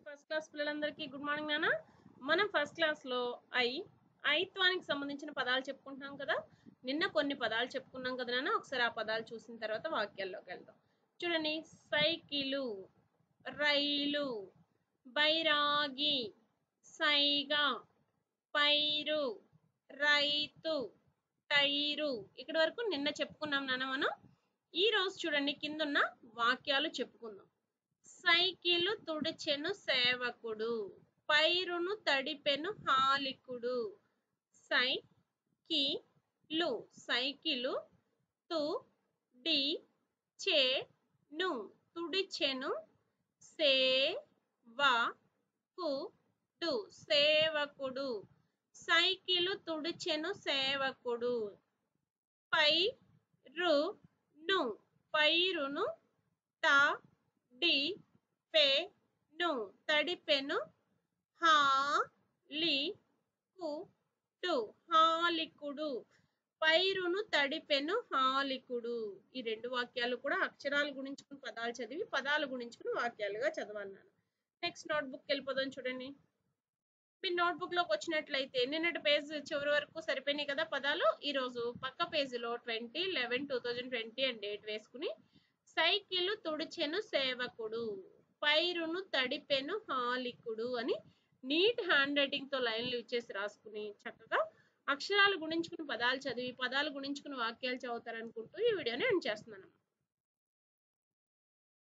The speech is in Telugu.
ఫస్ట్ క్లాస్ పిల్లలందరికీ గుడ్ మార్నింగ్ నాన్న. మనం ఫస్ట్ క్లాస్ లో ఐత్వానికి సంబంధించిన పదాలు చెప్పుకుంటున్నాం కదా. నిన్న కొన్ని పదాలు చెప్పుకున్నాం కదా నాన్న. ఒకసారి ఆ పదాలు చూసిన తర్వాత వాక్యాల్లోకి వెళ్దాం. చూడండి, సైకిలు, రైలు, బైరాగి, సైగా, పైరు, రైతు, టైరు. ఇక్కడ వరకు నిన్న చెప్పుకున్నాం నాన్న మనం. ఈ రోజు చూడండి, కిందున్న వాక్యాలు చెప్పుకుందాం. సైకిలు తుడిచెను సేవకుడు, పైరును తడిపెను హాలికుడు. సైకిలు సైకిలు తుడిచెను తుడిచెను సేవకుడు సేవకుడు. సైకిలు తుడిచెను సేవకుడు. పైరును తడిపెను హాలికుడు. పైరును తడిపెను హాలికుడు. ఈ రెండు వాక్యాలు కూడా అక్షరాలు గుణించుకుని పదాలు చదివి పదాలు గుణించుకుని వాక్యాలుగా చదవన్నాను. నెక్స్ట్ నోట్బుక్ వెళ్ళిపోదాం. చూడండి, మీ నోట్బుక్ లోకి వచ్చినట్లయితే నిన్నటి పేజ్ చివరి వరకు సరిపోయినాయి కదా పదాలు. ఈ రోజు పక్క పేజీలో 20/11/2020 అని డేట్ వేసుకుని సైకిల్ తుడిచెను సేవకుడు, పైరును తడిపెను హాలికుడు అని నీట్ హ్యాండ్ రైటింగ్ తో లైన్లు ఇచ్చేసి రాసుకుని చక్కగా అక్షరాలు గుణించుకుని పదాలు చదివి పదాలు గుణించుకుని వాక్యాలు చదువుతారనుకుంటూ ఈ వీడియోని ఎండ్ చేస్తున్నాను.